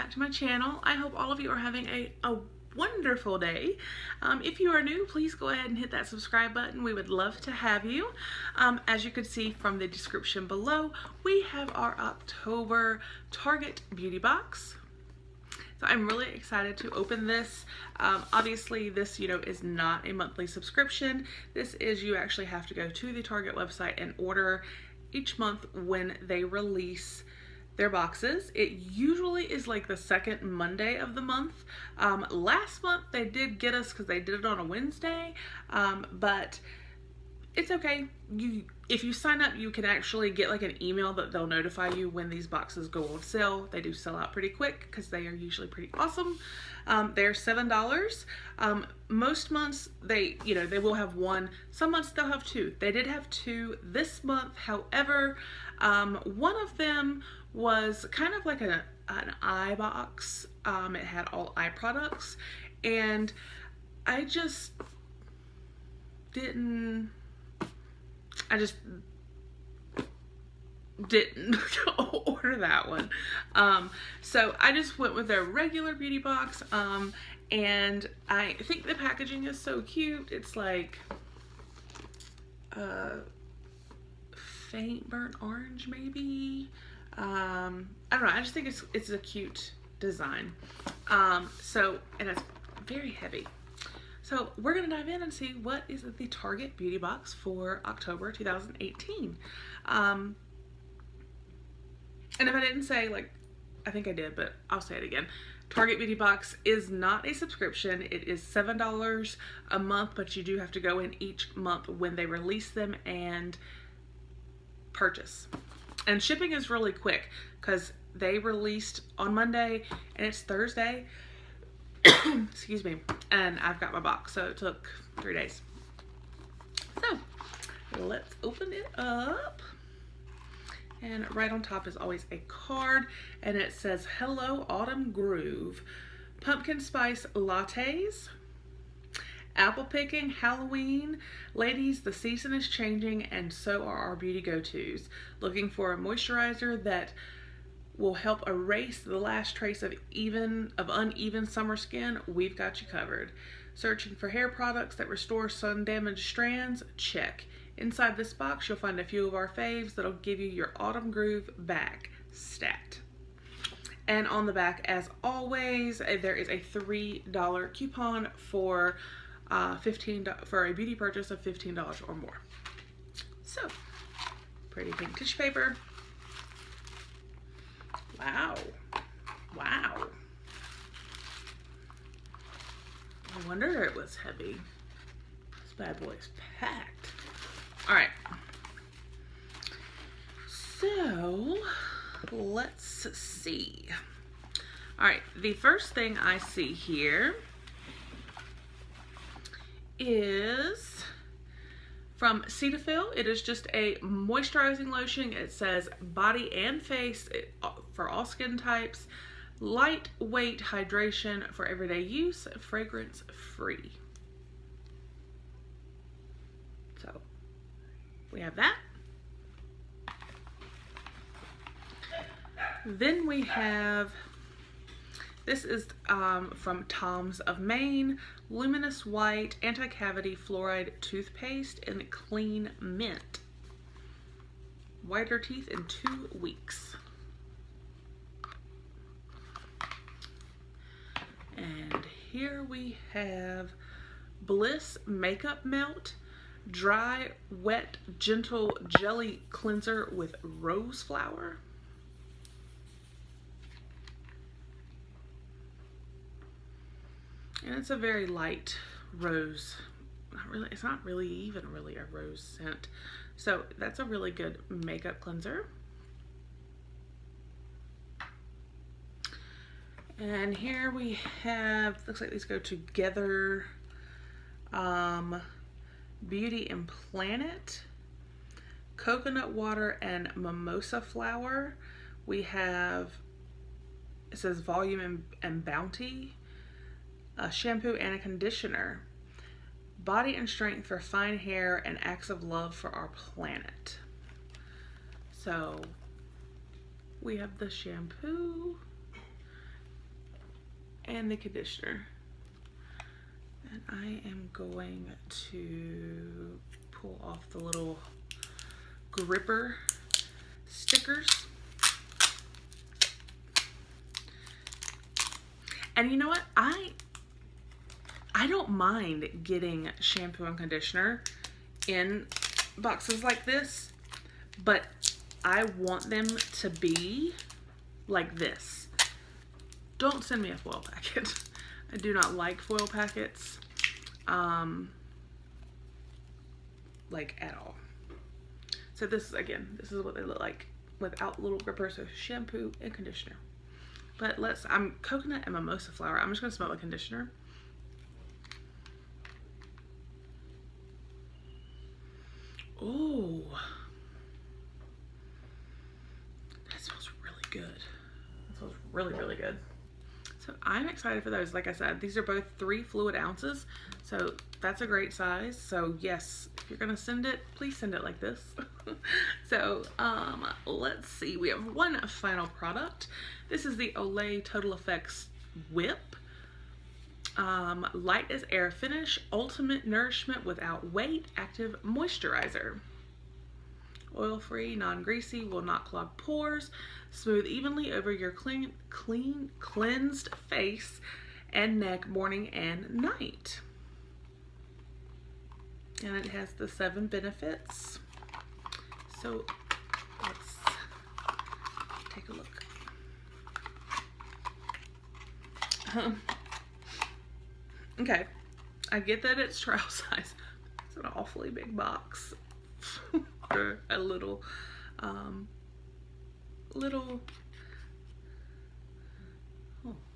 back to my channel. I hope all of you are having a wonderful day. If you are new, please go ahead and hit that subscribe button. We would love to have you. As you can see from the description below, we have our October Target beauty box. So I'm really excited to open this. Obviously this, is not a monthly subscription. This is, you actually have to go to the Target website and order each month when they release their boxes. It usually is like the second Monday of the month. Last month they did get us because they did it on a Wednesday, but it's okay. If you sign up, you can actually get like an email that they'll notify you when these boxes go on sale. They do sell out pretty quick because they are usually pretty awesome. They're $7. Most months they will have one. Some months they'll have two. They did have two this month. However, one of them was kind of like an eye box. It had all eye products, and I just didn't order that one. So I just went with their regular beauty box, and I think the packaging is so cute. It's like faint burnt orange maybe. I don't know, I just think it's a cute design. And it's very heavy. So we're gonna dive in and see what is the Target beauty box for October 2018. And if I didn't say, I think I did, but I'll say it again. Target beauty box is not a subscription. It is $7 a month, but you do have to go in each month when they release them and purchase. And shipping is really quick because they released on Monday and it's Thursday. Excuse me. And I've got my box, so it took 3 days. So let's open it up. And right on top is always a card, and it says, "Hello Autumn Groove. Pumpkin spice lattes. Apple picking, Halloween. Ladies, the season is changing and so are our beauty go-tos. Looking for a moisturizer that will help erase the last trace of uneven summer skin? We've got you covered. Searching for hair products that restore sun-damaged strands? Check. Inside this box, you'll find a few of our faves that'll give you your autumn groove back stat." And on the back, as always, there is a $3 coupon for for a beauty purchase of $15 or more. So, pretty pink tissue paper. Wow. Wow. No wonder it was heavy. This bad boy is packed. All right. So, let's see. All right. The first thing I see here is from Cetaphil. It is just a moisturizing lotion. It says body and face for all skin types. Lightweight hydration for everyday use. Fragrance free. So we have that. Then we have, this is from Tom's of Maine, Luminous White Anti-Cavity Fluoride Toothpaste in Clean Mint. Whiter teeth in 2 weeks. And here we have Bliss Makeup Melt Dry Wet Gentle Jelly Cleanser with Rose Flower. And it's a very light rose. It's not really even a rose scent. So that's a really good makeup cleanser. And here we have, looks like these go together, Beauty and Planet, Coconut Water and Mimosa Flower. We have, it says Volume and Bounty, a shampoo and a conditioner, Body and Strength for fine hair, and Acts of Love for our planet. So we have the shampoo and the conditioner. And I am going to pull off the little gripper stickers. And you know what? I don't mind getting shampoo and conditioner in boxes like this, but I want them to be like this. Don't send me a foil packet. I do not like foil packets, like at all. So this is, again, this is what they look like without little grippers, so shampoo and conditioner. But I'm coconut and mimosa flower. I'm just gonna smell the conditioner. Oh, that smells really good. That smells really, really good. So I'm excited for those. Like I said, these are both 3 fluid ounces. So that's a great size. So yes, if you're gonna send it, please send it like this. So let's see, we have one final product. This is the Olay Total Effects Whip. Light as air finish, ultimate nourishment without weight, active moisturizer. Oil-free, non-greasy, will not clog pores, smooth evenly over your cleansed face and neck morning and night. And it has the 7 benefits. So let's take a look. Okay, I get that it's trial size. It's an awfully big box for a little, oh,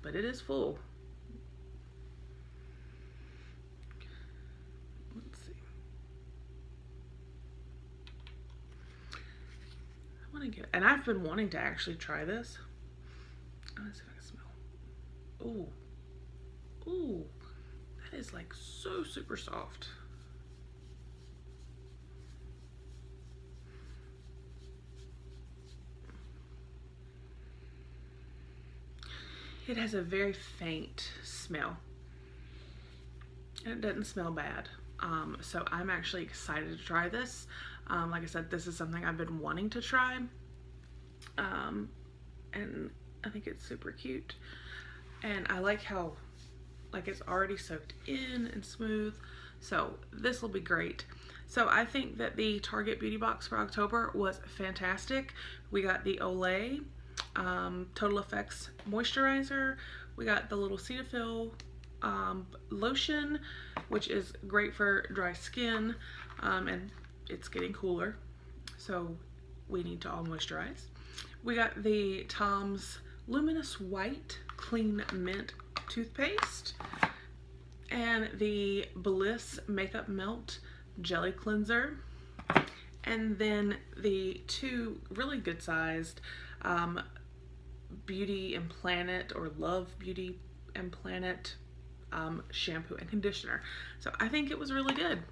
but it is full. Let's see. I want to get, and I've been wanting to actually try this. Let's see if I can smell. Ooh, ooh. That is like so super soft. It has a very faint smell. And it doesn't smell bad. So I'm actually excited to try this. Like I said, this is something I've been wanting to try. And I think it's super cute. And I like how it's already soaked in and smooth. So this will be great. So I think that the Target Beauty Box for October was fantastic. We got the Olay Total Effects Moisturizer. We got the little Cetaphil lotion, which is great for dry skin, and it's getting cooler, so we need to all moisturize. We got the Tom's Luminous White Clean Mint toothpaste and the Bliss Makeup Melt Jelly Cleanser, and then the 2 really good sized Beauty and Planet or Love Beauty and Planet shampoo and conditioner. So I think it was really good.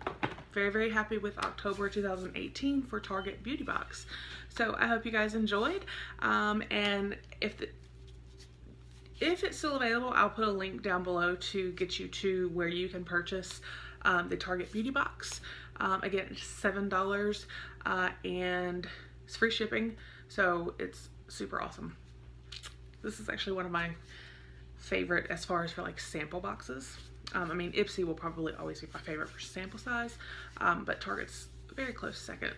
Very, very happy with October 2018 for Target Beauty Box. So I hope you guys enjoyed, and if it's still available, I'll put a link down below to get you to where you can purchase the Target Beauty Box. Again, it's $7 and it's free shipping, so it's super awesome. This is actually one of my favorite as far as for like sample boxes. I mean, Ipsy will probably always be my favorite for sample size, but Target's a very close second.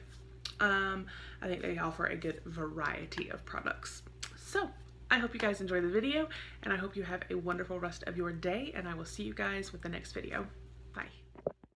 I think they offer a good variety of products. So I hope you guys enjoy the video, and I hope you have a wonderful rest of your day, and I will see you guys with the next video. Bye.